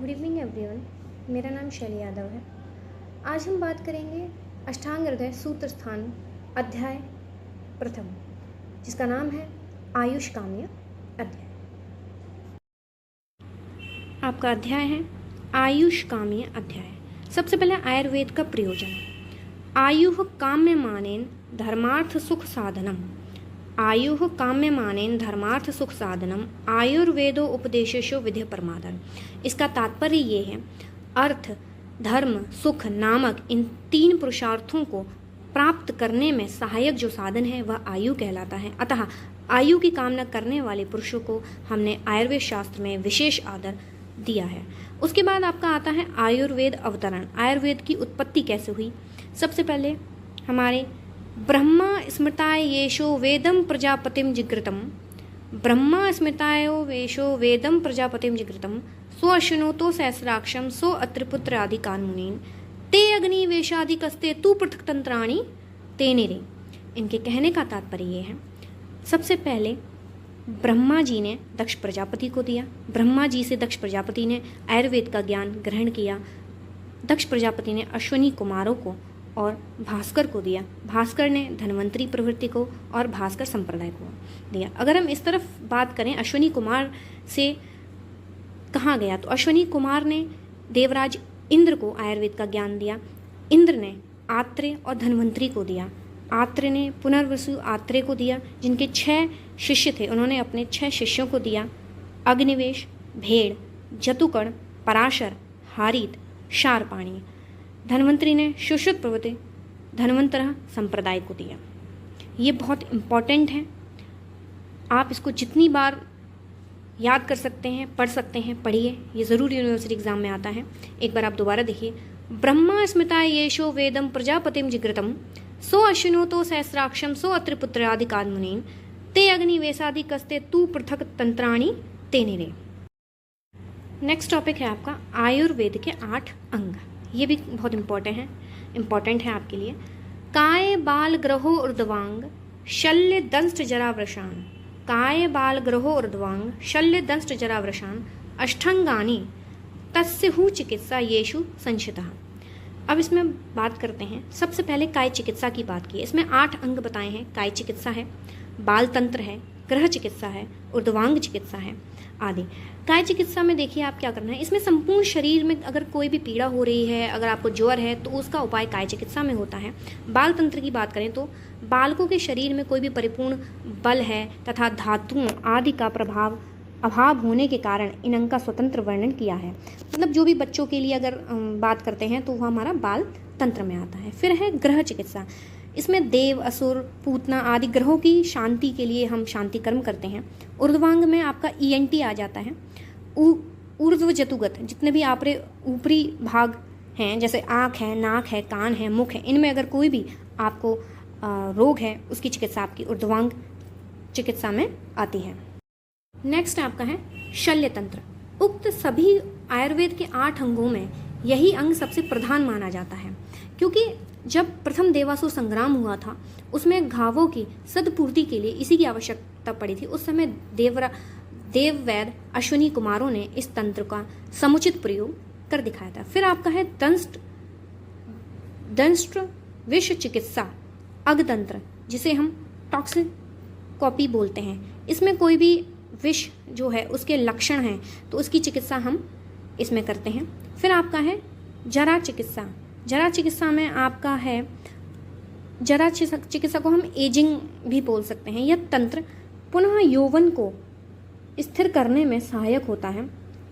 Good evening everyone. मेरा नाम शैली यादव है। आज हम बात करेंगे अष्टांग हृदय सूत्र स्थान अध्याय प्रथम, जिसका नाम है आयुष काम्य अध्याय। आपका अध्याय है आयुष काम्य अध्याय। सबसे पहले आयुर्वेद का प्रयोजन। आयुः काम्य मानेन धर्मार्थ सुख साधनम। आयुः काम्य मानेन धर्मार्थ सुख साधनम आयुर्वेदो उपदेशेशो विधि परमादर। इसका तात्पर्य ये है, अर्थ धर्म सुख नामक इन तीन पुरुषार्थों को प्राप्त करने में सहायक जो साधन है वह आयु कहलाता है। अतः आयु की कामना करने वाले पुरुषों को हमने आयुर्वेद शास्त्र में विशेष आदर दिया है। उसके बाद आपका आता है आयुर्वेद अवतरण। आयुर्वेद की उत्पत्ति कैसे हुई। सबसे पहले हमारे ब्रह्मा स्मृताय येषो वेदम प्रजापतिम जिग्रतम। ब्रह्मा स्मृतायो वेशो वेदम प्रजापतिम जिग्रतम स्वश्नुतो सहस्राक्षम सो अत्रिपुत्र आदि कानूनीन ते अग्नि वेशादि कस्ते तू पृथक तंत्राणि ते निरे। इनके कहने का तात्पर्य ये है, सबसे पहले ब्रह्मा जी ने दक्ष प्रजापति को दिया। ब्रह्मा जी से दक्ष प्रजापति ने आयुर्वेद का ज्ञान ग्रहण किया। दक्ष प्रजापति ने अश्विनी कुमारों को और भास्कर को दिया। भास्कर ने धन्वंतरी प्रवृत्ति को और भास्कर संप्रदाय को दिया। अगर हम इस तरफ बात करें अश्विनी कुमार से कहाँ गया, तो अश्विनी कुमार ने देवराज इंद्र को आयुर्वेद का ज्ञान दिया। इंद्र ने आत्रेय और धन्वंतरी को दिया। आत्रेय ने पुनर्वसु आत्रेय को दिया, जिनके 6 शिष्य थे। उन्होंने अपने 6 शिष्यों को दिया। अग्निवेश, भेड़, जतुकर्ण, पराशर, हारित, शारपाणी। धन्वंतरी ने सुश्रुत प्रवृत्ति धन्वंतर संप्रदाय को दिया। ये बहुत इम्पॉर्टेंट है, आप इसको जितनी बार याद कर सकते हैं, पढ़ सकते हैं, पढ़िए। ये ज़रूर यूनिवर्सिटी एग्जाम में आता है। एक बार आप दोबारा देखिए। ब्रह्मा स्मृताय येषो वेदम प्रजापतिम जिग्रतम सो अश्विनोतो सहस्राक्षम सो अत्रिपुत्र आदि कानमुनीन ते अग्नि वेशादि कस्ते तू पृथक तंत्राणि ते निरे। नेक्स्ट टॉपिक है आपका आयुर्वेद के 8 अंग। ये भी बहुत इम्पॉर्टेंट है आपके लिए। काय बाल ग्रहो ऊर्ध्वांग शल्य दंष्ट जरावृषान। काय बाल ग्रहो ऊर्ध्वांग शल्य दंष्ट जरावृषान अष्टांगानि तस्य हु चिकित्सा येषु संशितः। अब इसमें बात करते हैं। सबसे पहले काय चिकित्सा की बात की है। इसमें 8 अंग बताए हैं। काय चिकित्सा है, बाल तंत्र है, ग्रह चिकित्सा है, ऊर्ध्वांग चिकित्सा है आदि। काय चिकित्सा में देखिए आप क्या करना है। इसमें संपूर्ण शरीर में अगर कोई भी पीड़ा हो रही है, अगर आपको ज्वर है, तो उसका उपाय काय चिकित्सा में होता है। बाल तंत्र की बात करें तो बालकों के शरीर में कोई भी परिपूर्ण बल है तथा धातुओं आदि का अभाव होने के कारण इन अंग का स्वतंत्र वर्णन किया है। मतलब जो भी बच्चों के लिए अगर बात करते हैं तो वह हमारा बाल तंत्र में आता है। फिर है ग्रह चिकित्सा। इसमें देव, असुर, पूतना आदि ग्रहों की शांति के लिए हम शांति कर्म करते हैं। ऊर्ध्वांग में आपका ENT आ जाता है। ऊर्ध्व जतुगत जितने भी आपरे ऊपरी भाग हैं, जैसे आँख है, नाक है, कान है, मुख है, इनमें अगर कोई भी आपको रोग है, उसकी चिकित्सा आपकी ऊर्ध्वांग चिकित्सा में आती है। नेक्स्ट आपका है शल्य तंत्र। उक्त सभी आयुर्वेद के 8 अंगों में यही अंग सबसे प्रधान माना जाता है, क्योंकि जब प्रथम देवासुर संग्राम हुआ था उसमें घावों की सदपूर्ति के लिए इसी की आवश्यकता पड़ी थी। उस समय देववैद अश्विनी कुमारों ने इस तंत्र का समुचित प्रयोग कर दिखाया था। फिर आपका है दंष्ट विष चिकित्सा अग्तंत्र, जिसे हम टॉक्सिकोपी बोलते हैं। इसमें कोई भी विष जो है उसके लक्षण हैं तो उसकी चिकित्सा हम इसमें करते हैं। फिर आपका है जरा चिकित्सा। जरा चिकित्सा में आपका है, जरा चिकित्सा को हम एजिंग भी बोल सकते हैं। यह तंत्र पुनः यौवन को स्थिर करने में सहायक होता है,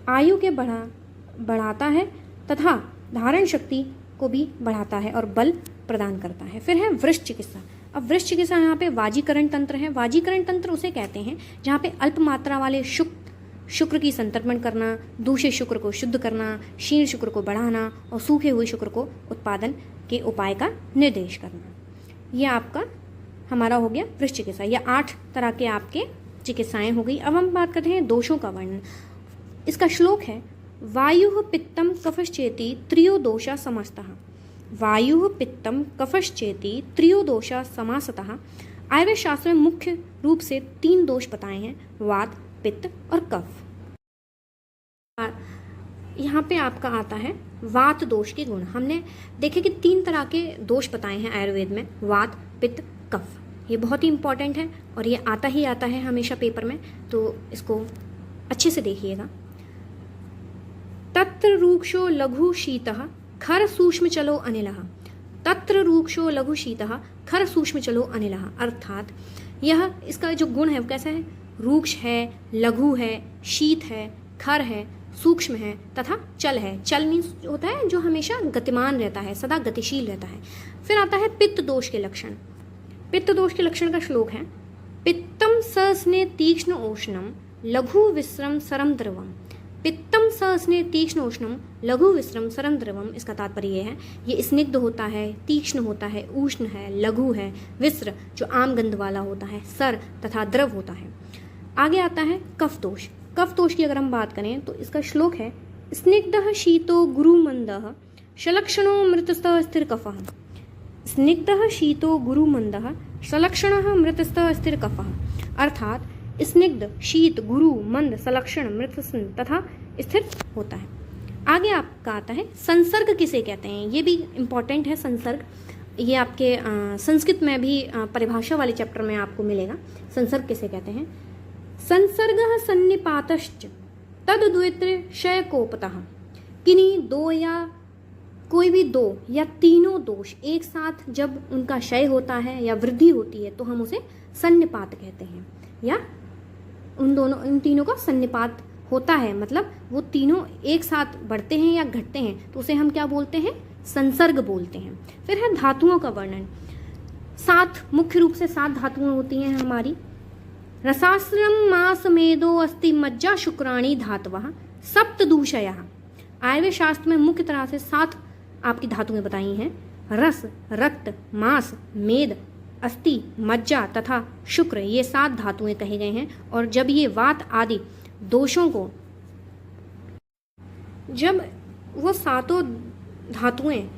आयु के बढ़ाता है तथा धारण शक्ति को भी बढ़ाता है और बल प्रदान करता है। फिर है वृष चिकित्सा। अब वृष चिकित्सा यहाँ पे वाजीकरण तंत्र है। वाजीकरण तंत्र उसे कहते हैं जहाँ पे अल्प मात्रा वाले शुक्र की संतर्पण करना, दूषित शुक्र को शुद्ध करना, क्षीण शुक्र को बढ़ाना और सूखे हुए शुक्र को उत्पादन के उपाय का निर्देश करना। यह आपका हमारा हो गया वृष चिकित्सा। यह 8 तरह के आपके चिकित्साएं हो गई। अब हम बात करते हैं दोषों का वर्णन। इसका श्लोक है वायु पित्तम कफश्चेति त्रियो दोषा समस्तः। वायु पित्तम कफश्चेति त्रियो दोषा समासतः। आयुर्वेद शास्त्र में मुख्य रूप से 3 दोष बताए हैं, वात, पित्त और कफ। यहाँ पे आपका आता है वात दोष के गुण। हमने देखे कि 3 तरह के दोष बताए हैं आयुर्वेद में, वात, पित्त, कफ। ये बहुत ही इंपॉर्टेंट है और ये आता ही आता है हमेशा पेपर में, तो इसको अच्छे से देखिएगा। तत्र रूक्षो लघु शीतः खर सूक्ष्म चलो अनिलः। तत्र रूक्षो लघु शीतः खर सूक्ष्म चलो अनिलः, अर्थात यह इसका जो गुण है वो कैसा है, रूक्ष है, लघु है, शीत है, खर है, सूक्ष्म है तथा चल है। चल मीन्स होता है जो हमेशा गतिमान रहता है, सदा गतिशील रहता है। फिर आता है पित्त दोष के लक्षण। पित्त दोष के लक्षण का श्लोक है, पित्तम सस्ने तीक्ष्ण ओष्णम लघु विश्रम सरम द्रवम। पित्तम सस्ने तीक्ष्ण ओष्णम लघु विश्रम सरम द्रवम, इसका तात्पर्य यह है ये स्निग्ध होता है, तीक्ष्ण होता है, उष्ण है, लघु है, विस्र जो आम गंध वाला होता है, सर तथा द्रव होता है। आगे आता है कफ दोष। कफ दोष की अगर हम बात करें तो इसका श्लोक है, स्निग्धः शीतो गुरुमन्दः सलक्षणो मृतस्थः स्थिर कफः। स्निग्धः शीतो गुरुमन्दः सलक्षणः मृतस्थः स्थिर कफः, अर्थात स्निग्ध, शीत, गुरु, मंद, सलक्षण, मृतस्थः तथा स्थिर होता है। आगे आपका आता है संसर्ग किसे कहते हैं, ये भी इम्पॉर्टेंट है संसर्ग। ये आपके संस्कृत में भी परिभाषा वाले चैप्टर में आपको मिलेगा। संसर्ग किसे कहते हैं, संसर्गः सन्निपातश्च तद्द्वित्र क्षयकोपतः। किन्हीं 2 या कोई भी 2 या तीनों दोष एक साथ जब उनका क्षय होता है या वृद्धि होती है तो हम उसे सन्निपात कहते हैं, या इन तीनों का सन्निपात होता है, मतलब वो तीनों एक साथ बढ़ते हैं या घटते हैं तो उसे हम क्या बोलते हैं, संसर्ग बोलते हैं। फिर है धातुओं का वर्णन। 7 मुख्य रूप से 7 धातुएं होती हैं हमारी। रसाश्रम मास मेदो अस्ति मज्जा शुक्राणी धातवः सप्तदूषयः। आयुर्वेद शास्त्र में मुख्य तरह से 7 आपकी धातुएं बताई हैं, रस, रक्त, मांस, मेद, अस्थि, मज्जा तथा शुक्र, ये 7 धातुएं कहे गए हैं। और जब ये वात आदि दोषों को, जब वो 7 धातुएं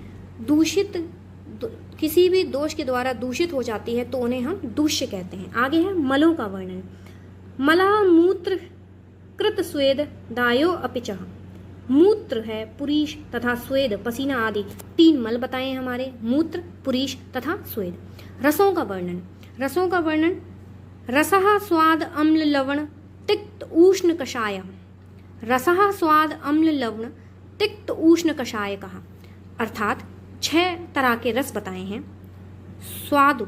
दूषित, किसी भी दोष के द्वारा दूषित हो जाती है तो उन्हें हम दूष्य कहते हैं। आगे है मलों का वर्णन। मलः मूत्र कृत स्वेद दायो अपिचः। मूत्र है, पुरीश तथा स्वेद पसीना आदि 3 मल बताए हैं हमारे, मूत्र, पुरीश तथा स्वेद। रसों का वर्णन। रसों का वर्णन, रसः स्वाद अम्ल लवण तिक्त उष्ण कषाय। रसः स्वाद अम्ल लवण तिक्त उष्ण कषाय कहा, अर्थात 6 तरह के रस बताए हैं। स्वाद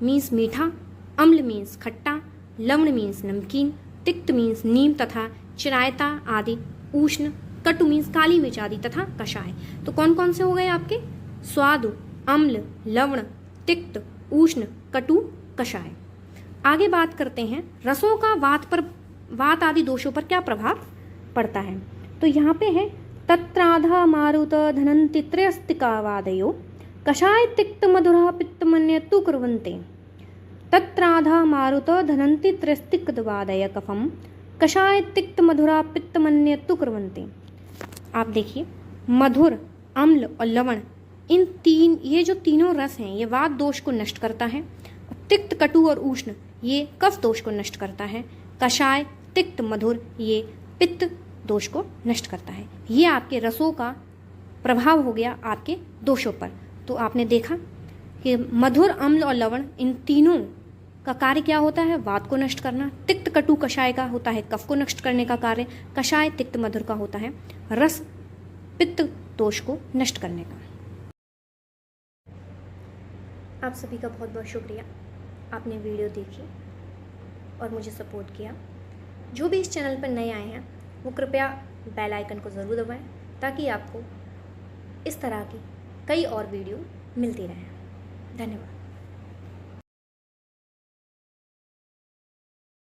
मीन्स मीठा, अम्ल मीन्स खट्टा, लवण मीन्स नमकीन, तिक्त मीन्स नीम तथा चिरायता आदि, उष्ण, कटु मीन्स काली मिर्च आदि तथा कषाय। तो कौन कौन से हो गए आपके, स्वादु, अम्ल, लवण, तिक्त, उष्ण, कटु, कषाय। आगे बात करते हैं रसों का वात आदि दोषों पर क्या प्रभाव पड़ता है। तो यहाँ पे है तत्राधा मारुत धनंति त्रयस्तिकावादयो कषाय तिक्त मधुरा पित्तमन्यतु कुर्वन्ते। तत्राधा मारुत धनंति त्रयस्तिकवादय कफम कषाय तिक्त मधुरा पित्तमन्यतु कुर्वन्ते। आप देखिए, मधुर, अम्ल और लवण, ये जो तीनों रस हैं ये वात दोष को नष्ट करता है। तिक्त, कटु और उष्ण ये कफ दोष को नष्ट करता है। कषाय, तिक्त, मधुर ये पित्त दोष को नष्ट करता है। ये आपके रसों का प्रभाव हो गया आपके दोषों पर। तो आपने देखा कि मधुर, अम्ल और लवण इन तीनों का कार्य क्या होता है, वात को नष्ट करना। तिक्त, कटु, कषाय का होता है कफ को नष्ट करने का कार्य। कषाय, तिक्त, मधुर का होता है रस, पित्त दोष को नष्ट करने का। आप सभी का बहुत बहुत शुक्रिया, आपने वीडियो देखी और मुझे सपोर्ट किया। जो भी इस चैनल पर नए आए हैं वो कृपया बेल आइकन को ज़रूर दबाएं ताकि आपको इस तरह की कई और वीडियो मिलती रहें। धन्यवाद।